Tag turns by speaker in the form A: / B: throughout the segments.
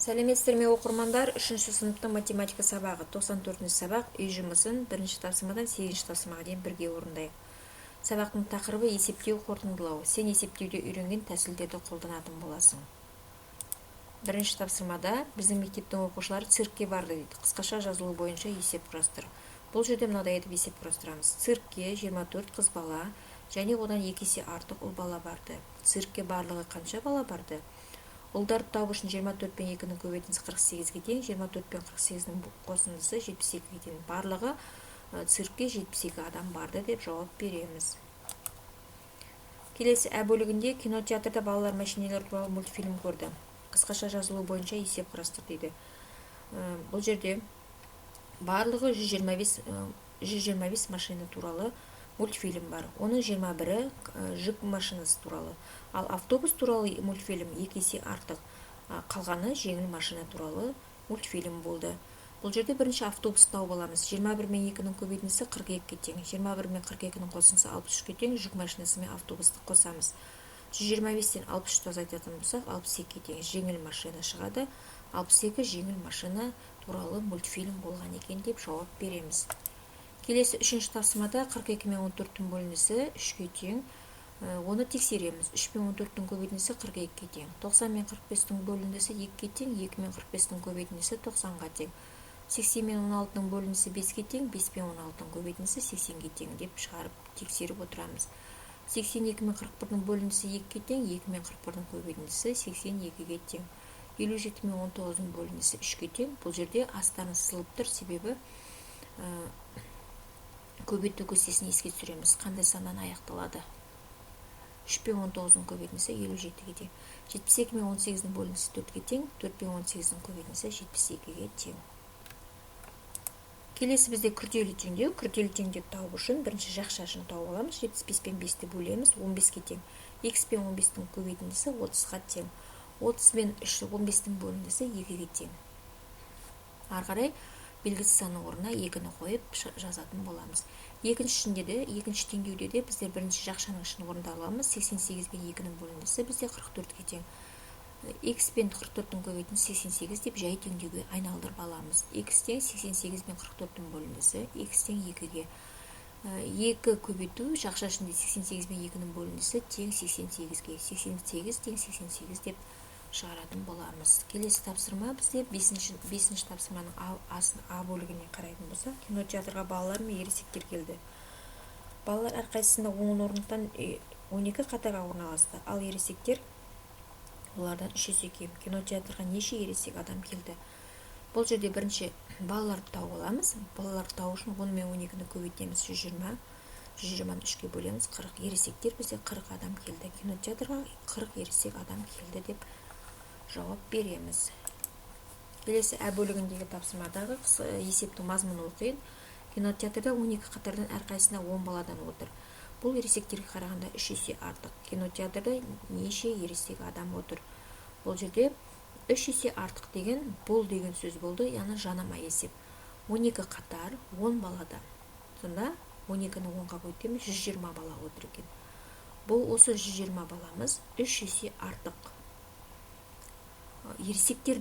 A: Сәлеметсіздер ме оқырмандар, 3-ші сыныптың математика сабағы 94-ші сабақ үй жұмысын 1-ші тапсырмадан 8-ші тапсырмаға дейін бірге орындайық. Сабақтың тақырыбы есептеу қорытындылау. Сен есептеуде үйренген тәсілдерді қолданатын боласың. 1-ші тапсырмада біздің мектептің оқушылары циркке барды дейді. Қысқаша жазылу бойынша есеп құрастыр. Бұл жерде мынадай етіп есеп құрастырамыз. Циркке 24 қыз бала және одан 2 есе артық ұл бала барды. Циркке барлығы қанша бала барды? Ұлдарды табу үшін 24 пен 2-нің көбейтіндісі 48-ге тең, 24 пен 48-нің қосындысы 72-ге тең. Барлығы циркке 72 адам барды деп жауап береміз. Келесі ә бөлігінде кинотеатрда балалар мәшинелер туралы мультфильм көрді. Қысқаша жазылу бойынша есеп құрастыр дейді. Бұл жерде барлығы 125 машина туралы мультфильм бар. Оның 21-і жүк машинасы туралы. Ал автобус туралы мультфильм 2 есе артық. Қалғаны жеңіл машина туралы мультфильм болды. Бұл жерде бірінші автобус тауып аламыз. 21 мен 2-нің көбейтіндісі 42-ге тең. 21 мен 42-нің қосындысы 63-ге тең. Жүк машинасы мен автобусты қосамыз. 125-тен 63 азайтатын болсақ 62-ге тең. Жеңіл машина шығады. 62 жеңіл машина туралы мультфильм болған екен деп жауап береміз. Келесі 3-ші тапсырмада 42 мен 14-тің бөлінісі 3-ге тең. Оны тексереміз. 3 мен 14-тің көбейтіндісі 42-ге тең. 90 мен 45-тің бөлінісі 2-ге тең. 2 мен 45-тің көбейтіндісі 90-ға тең. 80 мен 16-тың бөлінісі 5-ге тең. 5 мен 16-тың көбейтіндісі 80-ге тең деп шығарып тексеріп отырамыз. 82 мен 41-тің бөлінісі 2-ге тең. 2 мен 41-тің көбейтіндісі 82-ге тең. 57 мен 19-тың бөлінісі 3-ге тең. Бұл жерде астарын сылып тұр, себебі көбейту көстесін еске түсіреміз. Қандай саннан аяқталады? 3 пен 19-ның көбейтіндісі 57-ге тең. 72 мен 18-ның бөлінісі 4-ге тең. 4 пен 18-ның көбейтіндісі 72-ге тең. Келесі бізде күрделі теңдеу. Күрделі теңдеу тауып үшін бірінші жақшашын тауып аламыз. 75 пен 5-ті бөлеміз 15-ге тең. X пен 15-дің көбейтіндісі 30-ға тең. 30 мен 15-дің бөліндісі 2-ге тең. Ары қарай белгісіз санның орнына 2-ні қойып жазатын боламыз. Екінші теңдеуде де біздер бірінші жақшаның ішін орында аламыз. 88 пен 2-нің бөліндісі бізде 44-ге тең. X пен 44-тің көбейтіндісі 88 деп жай теңдеуге айналдырып аламыз. X тең 88 пен 44-тің бөліндісі X тең 2-ге. 2 көбейту жақша ішінде 88 пен 2-нің бөліндісі тең 88-ге. 88 тең 88 деп шығаратын боламыз. Келесі тапсырма бізде 5-ші тапсырманың А бөлігіне қарайтын болсақ, кинотеатрға балалар мен ересектер келді. Балалар әрқайсысында 10 орындықтан 12 қатарға орналасты, ал ересектер олардан 3 есе кем. Кинотеатрға неше ересек адам келді? Бұл жерде бірінші балаларды тауып аламыз. Балаларды тауып үшін 10 мен 12-ні көбейтеміз 120. 120-ны 3-ке бөлеміз 40. Ересектер бізде 40 адам келді. Кинотеатрға 40 ересек адам келді деп жауап береміз. Келесі ә бөлігіндегі тапсырмадағы есептің мазмұны оқиын. Кинотеатрда 12 қатардан әрқайсысына 10 баладан отыр. Бұл ересектерге қарағанда 3 есе артық. Кинотеатрда неше ересек адам отыр? Бұл жерде 3 есе артық деген бұл деген сөз болды, яғни жанама есеп. 12 қатар 10 баладан. Сонда 12-ні 10-ға көйтеміз 120 бала отыр екен. Бұл осы 120 баламыз 3 есе артық. Ересектер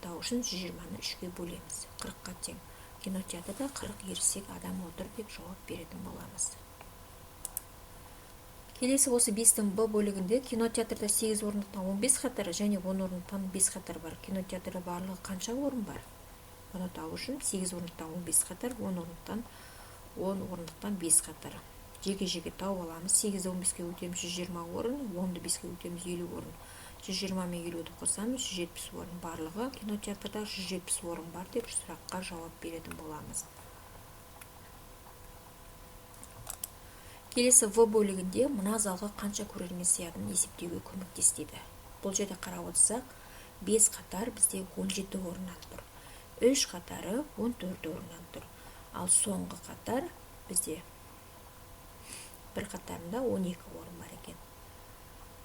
A: тауып үшін 120-ны 3-ге бөлеміз. 40-қа тең. Кинотеатрда 40 ересек адам отыр деп жауап беретін боламыз. Келесі осы 5-тің Б бөлігінде кинотеатрда 8 орындықтан 15 қатары және 10 орындықтан 5 қатар бар. Кинотеатрда барлығы қанша орын бар? Оны тауып үшін 8 орындықтан 15 қатар, 10 орындықтан 5 қатар. Жеке-жеке тауып аламыз. 8-ді 15-ке өтеміз 120 орын, 10-ды 5-ке өтеміз 50 орын. 120 мен 50-ді қосамыз 170 орын. Барлығы кинотеатрда 170 орын бар деп сұраққа жауап беретін боламыз. Келесі В бөлігінде мына залға қанша көрермен сиятынын есептеуге көмектеседі. Бұл жерде қарап отырсақ, 5 қатар бізде 17 орыннан тұр. 3 қатары 14 орыннан тұр. Ал соңғы қатар бізде бір қатарында 12 орын бар екен.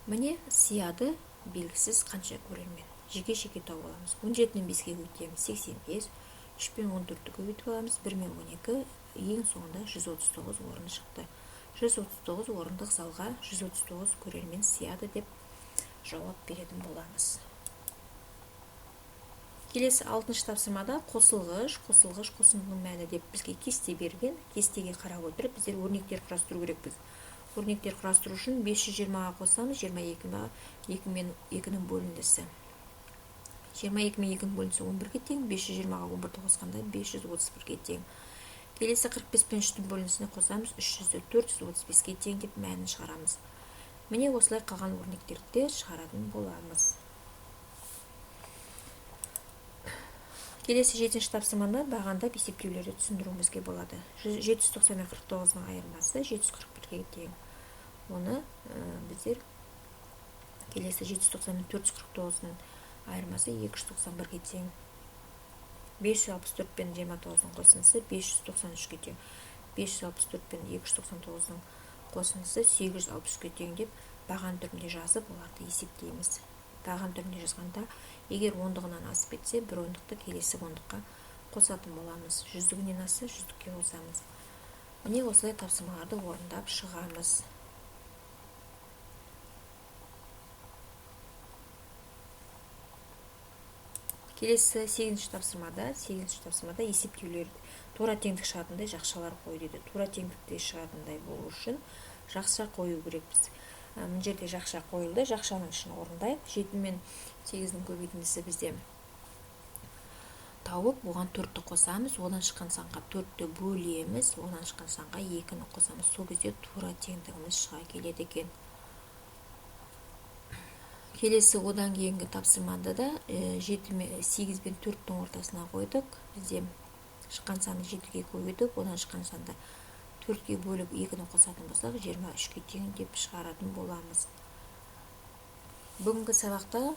A: Міне сияды белгісіз қанша көрермен. Жеке-жеке тауып аламыз. 17-нен 5-ке көйтеміз 85, 3 пен 14-ті көбейтіп аламыз, 1 мен 12, ең соңында 139 орын шықты. 139 орындық залға 139 көрермен сияды деп жауап беретін боламыз. Келесі 6-шы тапсырмада қосылғының мәні деп бізге кесте берген. Кестеге қарап отырып біздер өрнектер құрастыру керекпіз. Өрнектер құрастыру үшін 520-ға қосамыз 22 мен 2-нің бөліндісі. 22 мен 2-нің бөліндісі 11-ге тең, 520-ға 11-ді қосқанда 531-ге тең. Келесі 45 пен 3-дің бөліндісіне қосамыз 300-ді 435-ге тең деп мәнін шығарамыз. Міне осылай қалған өрнектерді шығаратын боламыз. Келесі 7-ші тапсырмада бағандап есептеулерді түсіндіруімізге болады. 790 мен 49-ның айырмасы 741-ге тең. Оны біздер келесі 790 мен 449-ның айырмасы 291-ге тең. 564 пен 29-ның қосындысы 593-ге тең. 564 пен 299-ның қосындысы 863-ге тең деп баған түрінде жазып оларды есептейміз. Баған түрінде жазғанда, егер ондығынан асып кетсе, бір ондықты келесі ондыққа қосатын боламыз. Жүздігінен асса, жүздікке қосамыз. Міне осылай тапсырмаларды орындап шығамыз. Келесі 8-ші тапсырмада есептеулер тура теңдік шығатындай жақшалар қой дейді. Тура теңдікте шығатындай болу үшін жақша қою керекпіз. Мына жерде жақша қойылды. Жақшаның ішін орындайық. 7 мен 8-нің көбейтіндісі бізде тауып, оған 4-ті қосамыз. Одан шыққан санға 4-ті бөлеміз. Одан шыққан санға 2-ні қосамыз. Сол кезде тура теңдігіміз шыға келеді екен. Келесі одан кейінгі тапсырмада да 8 мен 4-дің ортасына қойдық. Бізде шыққан санды 7-ге көбейтіп, одан шыққан санды 4-ге бөліп 2-ні қосатын болсақ, 23-ге тең деп шығаратын боламыз. Бүгінгі сабақта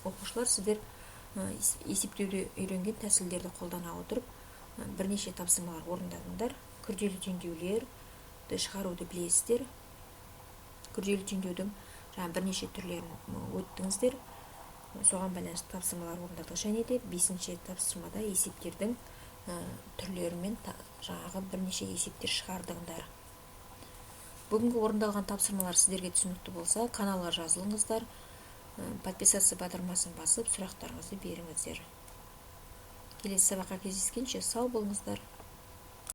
A: оқушылар сіздер есептеуді үйренген тәсілдерді қолдана отырып, бірнеше тапсырмалар орындадыңдар. Күрделі теңдеулерді шығаруды білесіздер. Күрделі теңдеудің бірнеше түрлерін өттіңіздер. Соған байланысты тапсырмалар орындадық. Және де 5-ші тапсырмада есептердің түрлерімен бірнеше есептер шығардыңдар. Бүгінгі орындалған тапсырмалар сіздерге түсінікті болса, каналға жазылыңыздар, подписаться батырмасын басып, сұрақтарыңызды беріңіздер. Келесі сабаққа кездескенше сау болыңыздар.